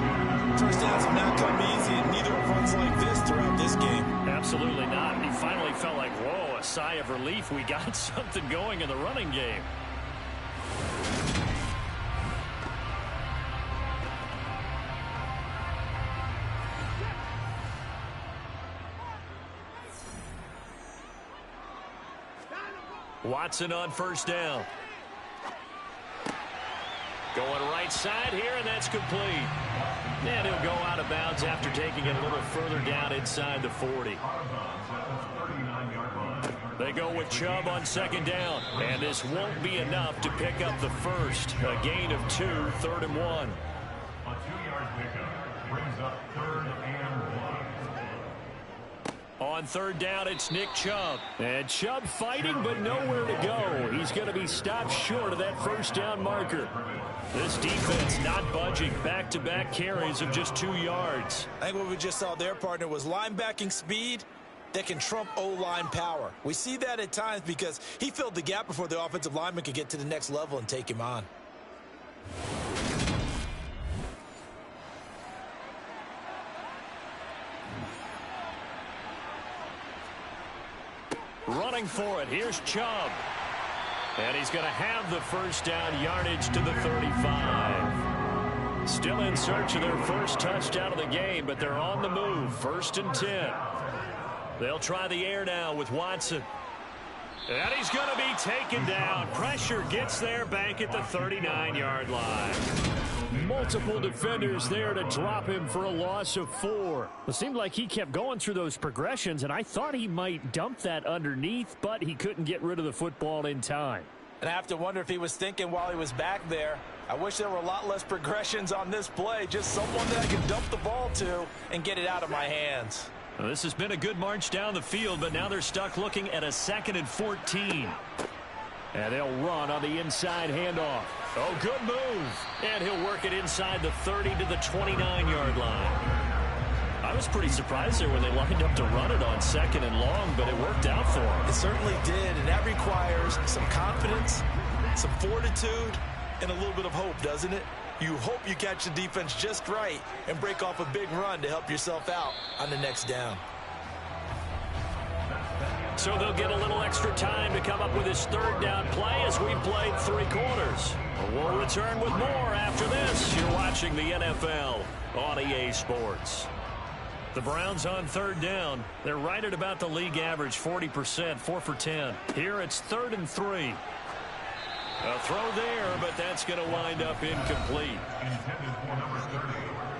First downs have not come easy, and neither have runs like this throughout this game. Absolutely not. And he finally felt like, whoa, a sigh of relief. We got something going in the running game. Watson on first down. Going right side here, and that's complete. And he'll go out of bounds after taking it a little further down inside the 40. They go with Chubb on second down. And this won't be enough to pick up the first. A gain of 2, 3rd and 1. A 2-yard pickup brings up 3rd and 1. On third down, it's Nick Chubb. And Chubb fighting, but nowhere to go. He's going to be stopped short of that first down marker. This defense not budging. Back-to-back carries of just 2 yards. I think what we just saw their partner was linebacking speed that can trump O-line power. We see that at times because he filled the gap before the offensive lineman could get to the next level and take him on. Running for it. Here's Chubb. And he's going to have the first down, yardage to the 35. Still in search of their first touchdown of the game, but they're on the move. 1st and 10. They'll try the air now with Watson. And he's going to be taken down. Pressure gets there back at the 39-yard line. Multiple defenders there to drop him for a loss of 4. It seemed like he kept going through those progressions, and I thought he might dump that underneath, but he couldn't get rid of the football in time. And I have to wonder if he was thinking while he was back there, I wish there were a lot less progressions on this play, just someone that I could dump the ball to and get it out of my hands. Well, this has been a good march down the field, but now they're stuck looking at a 2nd and 14. And they'll run on the inside handoff. Oh, good move. And he'll work it inside the 30 to the 29-yard line. I was pretty surprised there when they lined up to run it on 2nd and long, but it worked out for him. It certainly did, and that requires some confidence, some fortitude, and a little bit of hope, doesn't it? You hope you catch the defense just right and break off a big run to help yourself out on the next down. So they'll get a little extra time to come up with his 3rd down play as we played 3 quarters. We'll return with more after this. You're watching the NFL on EA Sports. The Browns on 3rd down. They're right at about the league average, 40%, 4 for 10. Here it's 3rd and 3. A throw there, but that's going to wind up incomplete. Intended for number 30.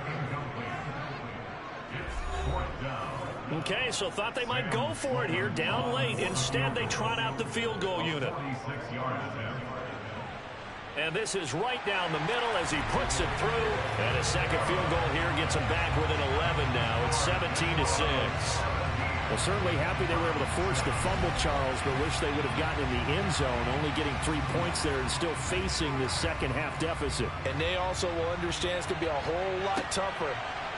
Incomplete. It's 4th down. Okay, so thought they might go for it here, down late. Instead, they trot out the field goal unit. 46-yard attempt. And this is right down the middle as he puts it through. And a second field goal here gets him back within 11 now. It's 17-6. Well, certainly happy they were able to force the fumble, Charles, but wish they would have gotten in the end zone, only getting 3 points there and still facing the second half deficit. And they also will understand it's going to be a whole lot tougher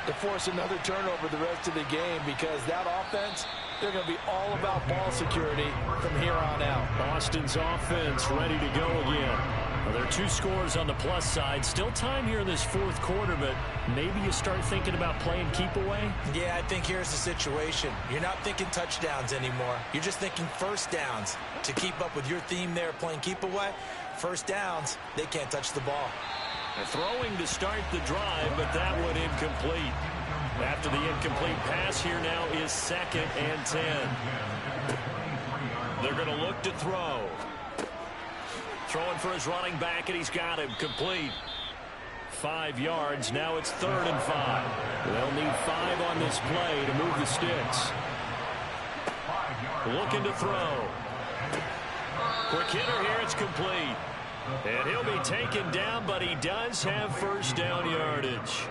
to force another turnover the rest of the game because that offense, they're going to be all about ball security from here on out. Boston's offense ready to go again. Well, there are 2 scores on the plus side. Still time here in this fourth quarter, but maybe you start thinking about playing keep away? Yeah, I think here's the situation. You're not thinking touchdowns anymore. You're just thinking first downs. To keep up with your theme there, playing keep away, first downs, they can't touch the ball. They're throwing to start the drive, but that one incomplete. After the incomplete pass, here now is 2nd and 10. They're going to look to throw. Throwing for his running back, and he's got him complete. 5 yards. Now it's 3rd and 5. They'll need 5 on this play to move the sticks. Looking to throw. Quick hitter here. It's complete. And he'll be taken down, but he does have first down yardage.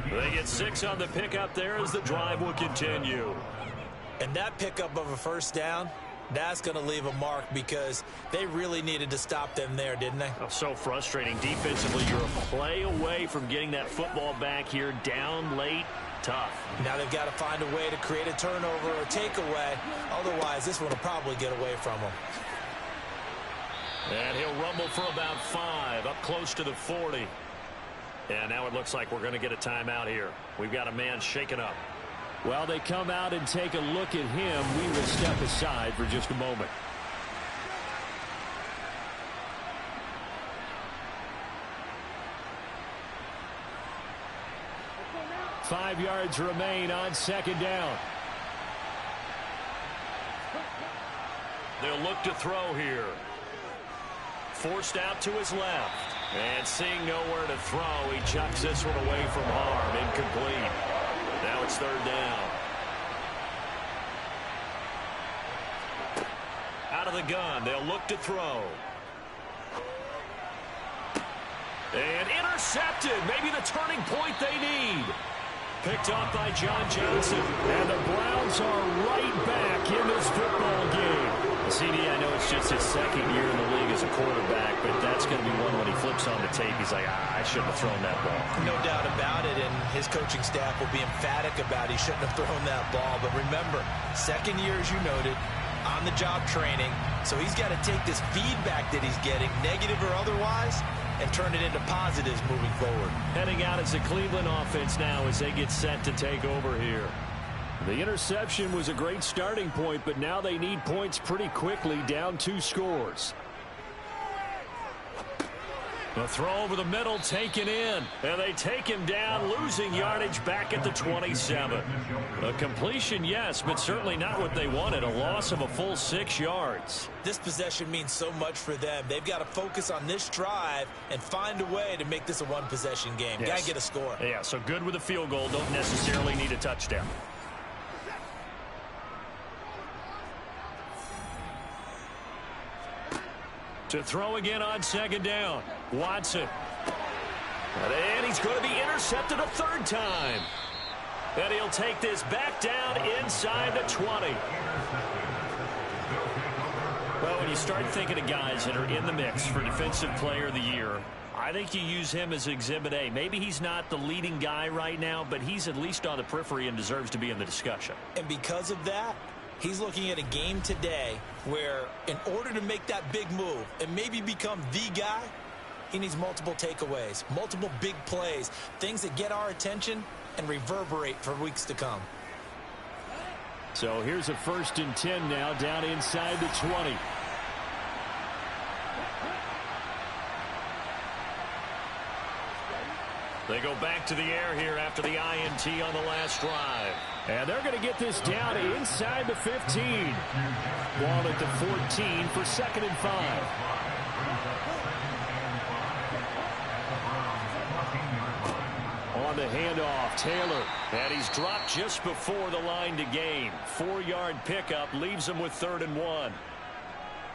They get 6 on the pickup there as the drive will continue. And that pickup of a first down, that's going to leave a mark because they really needed to stop them there, didn't they? Oh, so frustrating. Defensively, you're a play away from getting that football back here. Down late, tough. Now they've got to find a way to create a turnover or takeaway. Otherwise, this one will probably get away from them. And he'll rumble for about 5, up close to the 40. And now it looks like we're going to get a timeout here. We've got a man shaken up. While they come out and take a look at him, we will step aside for just a moment. Five yards remain on 2nd down. They'll look to throw here. Forced out to his left. And seeing nowhere to throw, he chucks this one away from harm. Incomplete. Now it's 3rd down. Out of the gun, they'll look to throw. And intercepted. Maybe the turning point they need. Picked off by John Johnson. And the Browns are right back in this football game. CD, I know it's just his 2nd year in the league as a quarterback, but that's going to be one when he flips on the tape. He's like, I shouldn't have thrown that ball. No doubt about it, and his coaching staff will be emphatic about he shouldn't have thrown that ball. But remember, 2nd year, as you noted, on-the-job training, so he's got to take this feedback that he's getting, negative or otherwise, and turn it into positives moving forward. Heading out as the Cleveland offense now as they get set to take over here. The interception was a great starting point, but now they need points pretty quickly, down 2 scores. The throw over the middle taken in, and they take him down, losing yardage back at the 27. A completion, yes, but certainly not what they wanted, a loss of a full 6 yards. This possession means so much for them. They've got to focus on this drive and find a way to make this a one-possession game. Yes. Got to get a score. Yeah, so good with a field goal, don't necessarily need a touchdown. To throw again on 2nd down. Watson. And he's going to be intercepted a 3rd time. And he'll take this back down inside the 20. Well, when you start thinking of guys that are in the mix for Defensive Player of the Year, I think you use him as Exhibit A. Maybe he's not the leading guy right now, but he's at least on the periphery and deserves to be in the discussion. And because of that, he's looking at a game today where in order to make that big move and maybe become the guy, he needs multiple takeaways, multiple big plays, things that get our attention and reverberate for weeks to come. So here's a 1st and 10 now, down inside the 20. They go back to the air here after the INT on the last drive. And they're going to get this down inside the 15. Ball at the 14 for 2nd and 5. On the handoff, Taylor. And he's dropped just before the line to gain. 4-yard pickup leaves him with 3rd and 1.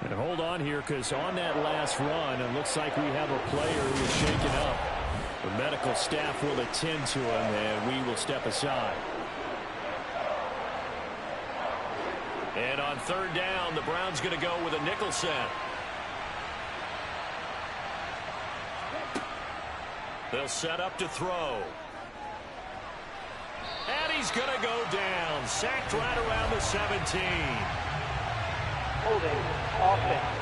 And hold on here, because on that last run, it looks like we have a player who is shaken up. The medical staff will attend to him, and we will step aside. And on 3rd down, the Browns going to go with a nickel set. They'll set up to throw. And he's going to go down. Sacked right around the 17. Holding offense.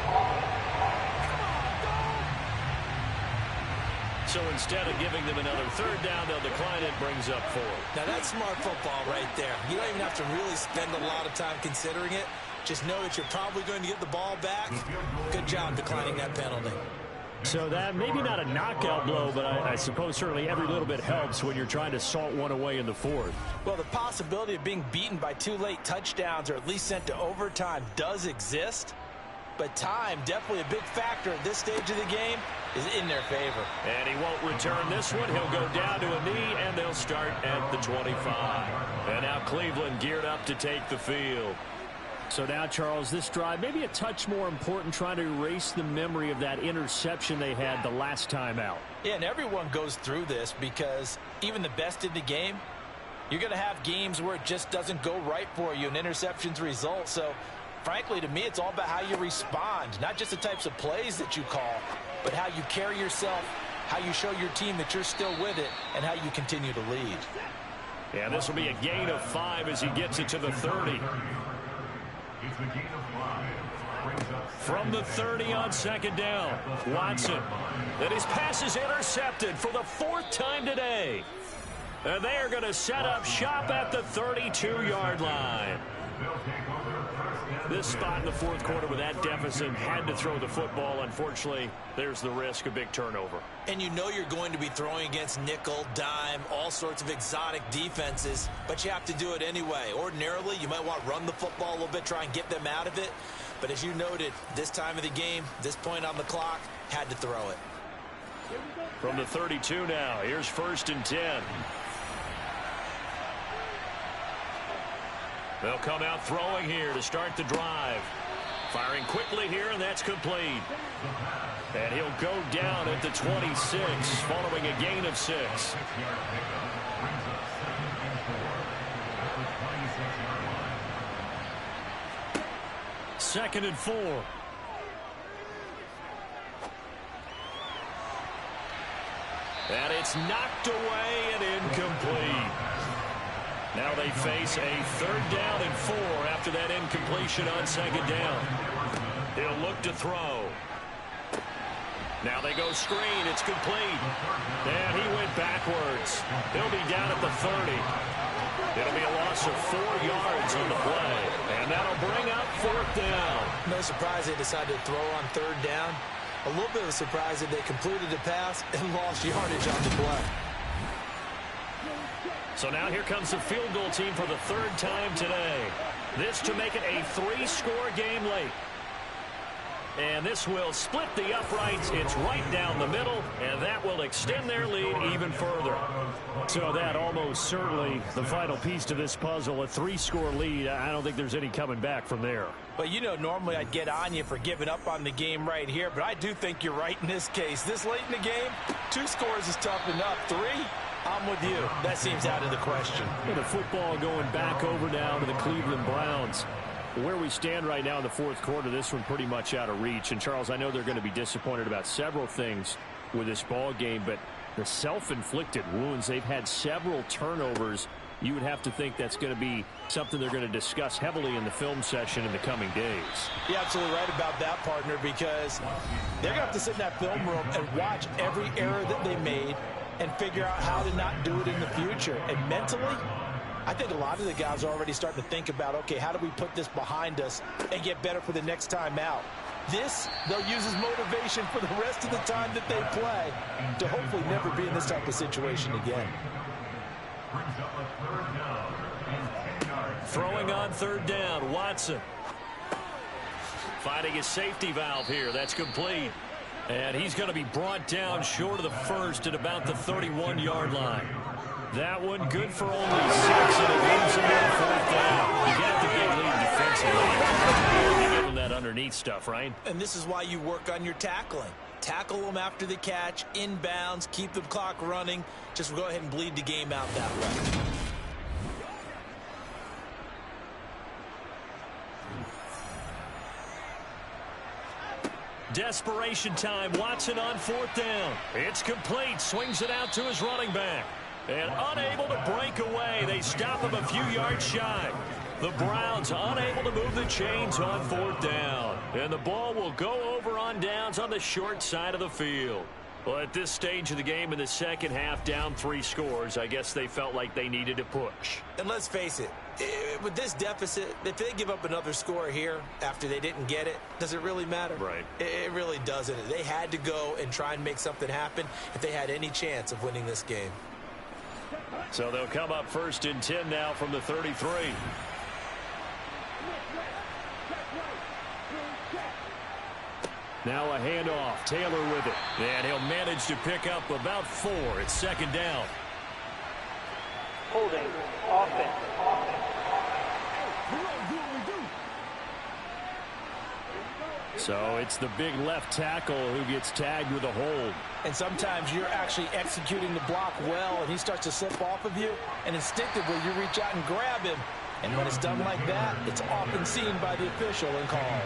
So instead of giving them another third down, they'll decline it, brings up 4. Now that's smart football right there. You don't even have to really spend a lot of time considering it. Just know that you're probably going to get the ball back. Good job declining that penalty. So that maybe not a knockout blow, but I suppose certainly every little bit helps when you're trying to salt one away in the 4th. Well, the possibility of being beaten by 2 late touchdowns or at least sent to overtime does exist. But time, definitely a big factor at this stage of the game, is in their favor. And he won't return this one. He'll go down to a knee, and they'll start at the 25. And now Cleveland geared up to take the field. So now, Charles, this drive maybe a touch more important, trying to erase the memory of that interception they had the last time out. Yeah, and everyone goes through this because even the best in the game, you're going to have games where it just doesn't go right for you, and interceptions result. So, frankly, to me, it's all about how you respond, not just the types of plays that you call, but how you carry yourself, how you show your team that you're still with it, and how you continue to lead. Yeah, this will be a gain of 5 as he gets it to the 30. From the 30 on second down, Watson. And his pass is intercepted for the 4th time today. And they are going to set up shop at the 32-yard line. This spot in the 4th quarter with that deficit had to throw the football. Unfortunately, there's the risk of big turnover. And you know you're going to be throwing against nickel, dime, all sorts of exotic defenses, but you have to do it anyway. Ordinarily, you might want to run the football a little bit, try and get them out of it. But as you noted, this time of the game, this point on the clock, had to throw it. From the 32 now, here's 1st and 10. They'll come out throwing here to start the drive. Firing quickly here, and that's complete. And he'll go down at the 26, following a gain of 6. Second and 4. And it's knocked away and incomplete. Now they face a 3rd down and 4 after that incompletion on second down. He'll look to throw. Now they go screen. It's complete. And he went backwards. He'll be down at the 30. It'll be a loss of 4 yards on the play. And that'll bring up 4th down. No surprise they decided to throw on 3rd down. A little bit of a surprise that they completed the pass and lost yardage on the play. So now here comes the field goal team for the 3rd time today. This to make it a 3-score game late. And this will split the uprights. It's right down the middle, and that will extend their lead even further. So that almost certainly the final piece to this puzzle, a 3-score lead. I don't think there's any coming back from there. But you know, normally I'd get on you for giving up on the game right here, but I do think you're right in this case. This late in the game, 2 scores is tough enough. 3, I'm with you. That seems out of the question. Well, the football going back over now to the Cleveland Browns. Where we stand right now in the 4th quarter, this one pretty much out of reach. And, Charles, I know they're going to be disappointed about several things with this ball game, but the self-inflicted wounds, they've had several turnovers. You would have to think that's going to be something they're going to discuss heavily in the film session in the coming days. You're absolutely right about that, partner, because they're going to have to sit in that film room and watch every error that they made and figure out how to not do it in the future. And mentally, I think a lot of the guys are already starting to think about, okay, how do we put this behind us and get better for the next time out? This, they'll use as motivation for the rest of the time that they play to hopefully never be in this type of situation again. Throwing on 3rd down, Watson. Finding his safety valve here. That's complete. And he's going to be brought down short of the 1st at about the 31-yard line. That one good for only 6, and it leaves him on 4th down. You got to get lead defensively. You give him that underneath stuff, right? And this is why you work on your tackling. Tackle them after the catch, inbounds, keep the clock running. Just go ahead and bleed the game out that way. Desperation time. Watson on 4th down. It's complete. Swings it out to his running back. And unable to break away. They stop him a few yards shy. The Browns unable to move the chains on 4th down. And the ball will go over on downs on the short side of the field. Well, at this stage of the game in the second half, down 3 scores, I guess they felt like they needed to push. And let's face it, with this deficit, if they give up another score here after they didn't get it, does it really matter? Right. It really doesn't. They had to go and try and make something happen if they had any chance of winning this game. So they'll come up 1st and 10 now from the 33. Now a handoff. Taylor with it. And he'll manage to pick up about 4. It's 2nd down. Holding. Offense. So it's the big left tackle who gets tagged with a hold. And sometimes you're actually executing the block well, and he starts to slip off of you, and instinctively you reach out and grab him. And when it's done like that, it's often seen by the official and called.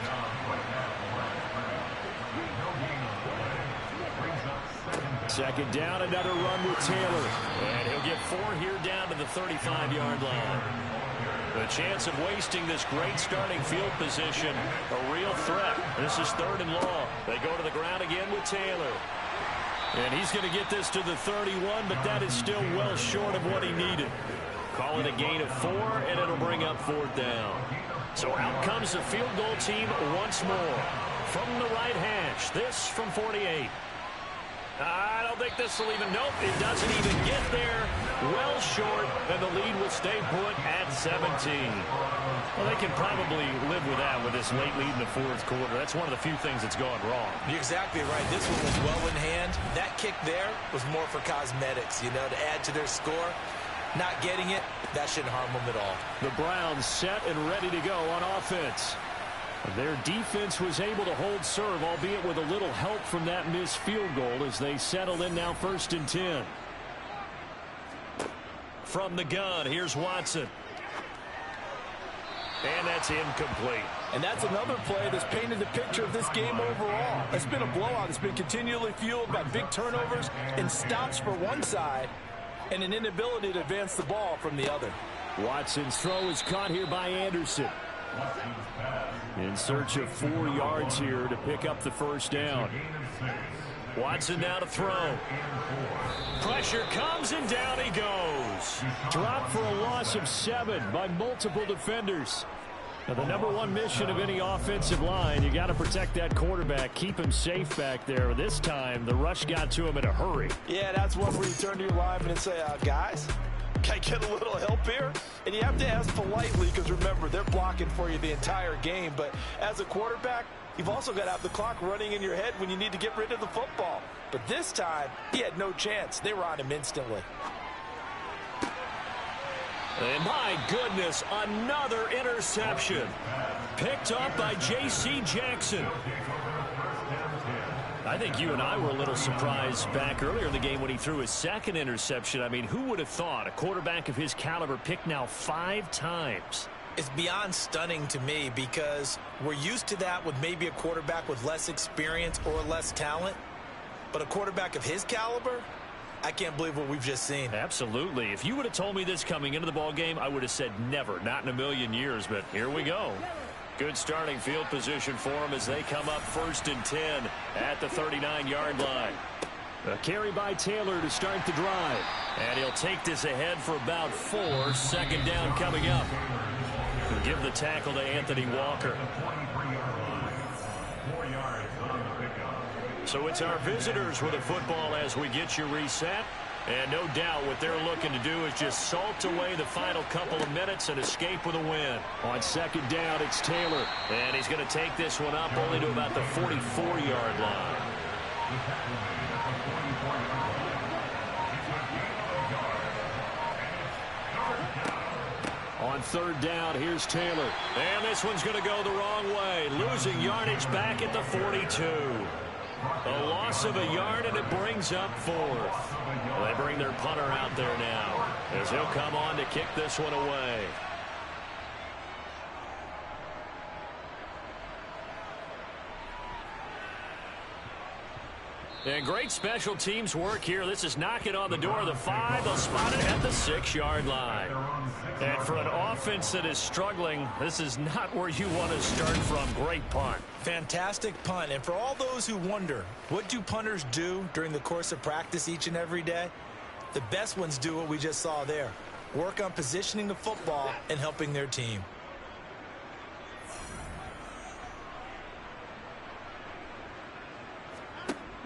2nd down, another run with Taylor. And he'll get 4 here down to the 35-yard line. The chance of wasting this great starting field position, a real threat. This is 3rd and long. They go to the ground again with Taylor. And he's going to get this to the 31, but that is still well short of what he needed. Call it a gain of 4, and it'll bring up 4th down. So out comes the field goal team once more. From the right hash, this from 48. I don't think this will even, nope, it doesn't even get there. Well short, and the lead will stay put at 17. Well, they can probably live with that with this late lead in the 4th quarter. That's one of the few things that's gone wrong. You're exactly right. This one was well in hand. That kick there was more for cosmetics, you know, to add to their score. Not getting it, that shouldn't harm them at all. The Browns set and ready to go on offense. Their defense was able to hold serve, albeit with a little help from that missed field goal as they settled in now 1st and 10. From the gun, here's Watson. And that's incomplete. And that's another play that's painted the picture of this game overall. It's been a blowout. It's been continually fueled by big turnovers and stops for one side and an inability to advance the ball from the other. Watson's throw is caught here by Anderson. In search of 4 yards here to pick up the 1st down. Watson now to throw. Pressure comes and down he goes. Dropped for a loss of 7 by multiple defenders. Now the #1 mission of any offensive line, you got to protect that quarterback, keep him safe back there. This time the rush got to him in a hurry. Yeah, that's one where you turn to your lineman and say, guys, can I get a little help here? And you have to ask politely because, remember, they're blocking for you the entire game. But as a quarterback, you've also got to have the clock running in your head when you need to get rid of the football. But this time, he had no chance. They were on him instantly. And my goodness, another interception. Picked up by J.C. Jackson. I think you and I were a little surprised back earlier in the game when he threw his 2nd interception. I mean, who would have thought a quarterback of his caliber picked now 5 times? It's beyond stunning to me because we're used to that with maybe a quarterback with less experience or less talent. But a quarterback of his caliber, I can't believe what we've just seen. Absolutely. If you would have told me this coming into the ball game, I would have said never, not in a million years. But here we go. Good starting field position for them as they come up 1st and 10 at the 39-yard line. A carry by Taylor to start the drive. And he'll take this ahead for about 4. 2nd down coming up. He'll give the tackle to Anthony Walker. So it's our visitors with the football as we get you reset. And no doubt what they're looking to do is just salt away the final couple of minutes and escape with a win. On 2nd down, it's Taylor. And he's going to take this one up only to about the 44-yard line. On 3rd down, here's Taylor. And this one's going to go the wrong way. Losing yardage back at the 42. A loss of a yard, and it brings up 4th. Well, they bring their punter out there now as he'll come on to kick this one away. And great special teams work here. This is knocking on the door of the 5. They'll spot it at the 6-yard line. And for an offense that is struggling, this is not where you want to start from. Great punt. Fantastic punt. And for all those who wonder, what do punters do during the course of practice each and every day? The best ones do what we just saw there. Work on positioning the football and helping their team.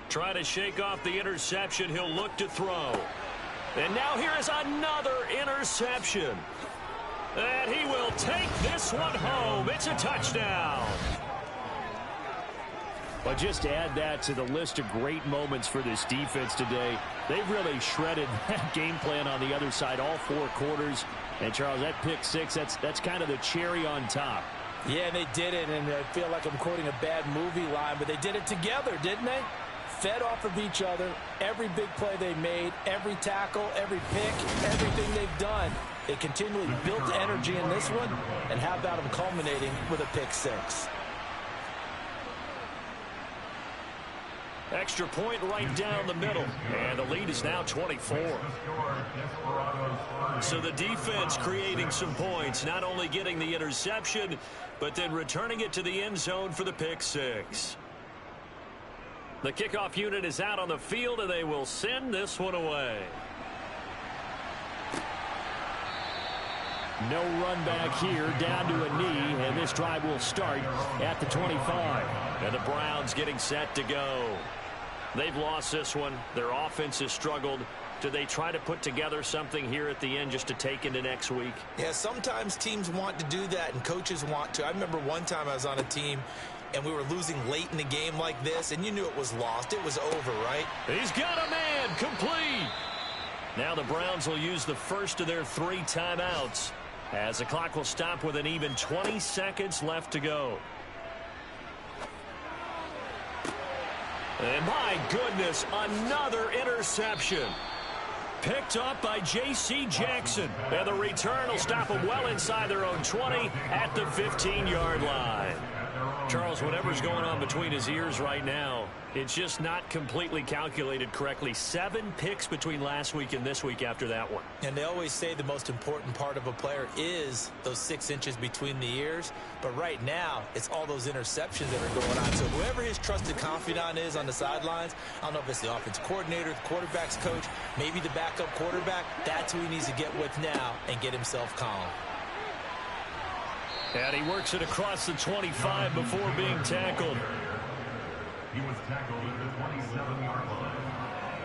Try to shake off the interception. He'll look to throw. And now here is another interception. And he will take this one home. It's a touchdown. But just to add that to the list of great moments for this defense today, they've really shredded that game plan on the other side all 4 quarters. And, Charles, that pick 6, that's kind of the cherry on top. Yeah, they did it, and I feel like I'm quoting a bad movie line, but they did it together, didn't they? Fed off of each other, every big play they made, every tackle, every pick, everything they've done. They continually built energy in this one, and how about them culminating with a pick 6? Extra point right down the middle, and the lead is now 24. So the defense creating some points, not only getting the interception, but then returning it to the end zone for the pick 6. The kickoff unit is out on the field, and they will send this one away. No run back here, down to a knee, and this drive will start at the 25. And the Browns getting set to go. They've lost this one. Their offense has struggled. Do they try to put together something here at the end just to take into next week? Yeah, sometimes teams want to do that, and coaches want to. I remember one time I was on a team, and we were losing late in the game like this, and you knew it was lost. It was over, right? He's got a man complete. Now the Browns will use the first of their 3 timeouts as the clock will stop with an even 20 seconds left to go. And my goodness, another interception. Picked up by J.C. Jackson. And the return will stop them well inside their own 20 at the 15-yard line. Charles, whatever's going on between his ears right now, it's just not completely calculated correctly. 7 picks between last week and this week after that one. And they always say the most important part of a player is those 6 inches between the ears. But right now, it's all those interceptions that are going on. So whoever his trusted confidant is on the sidelines, I don't know if it's the offense coordinator, the quarterback's coach, maybe the backup quarterback, that's who he needs to get with now and get himself calm. And he works it across the 25 before being tackled. He was tackled at the 27-yard line.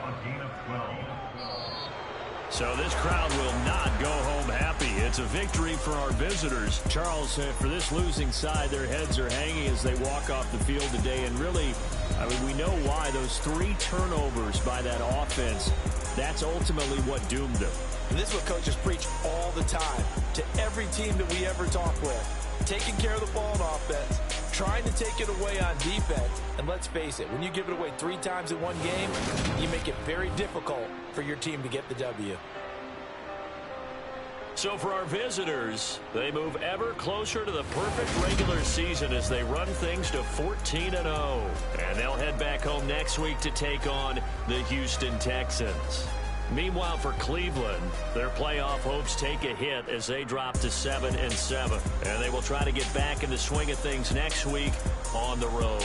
A gain of 12. So this crowd will not go home happy. It's a victory for our visitors. Charles, for this losing side, their heads are hanging as they walk off the field today. And really, I mean, we know why. Those 3 turnovers by that offense, that's ultimately what doomed them. And this is what coaches preach all the time to every team that we ever talk with. Taking care of the ball on offense, trying to take it away on defense. And let's face it, when you give it away 3 times in one game, you make it very difficult for your team to get the W. So for our visitors, they move ever closer to the perfect regular season as they run things to 14-0. And they'll head back home next week to take on the Houston Texans. Meanwhile, for Cleveland, their playoff hopes take a hit as they drop to 7-7. And they will try to get back in the swing of things next week on the road.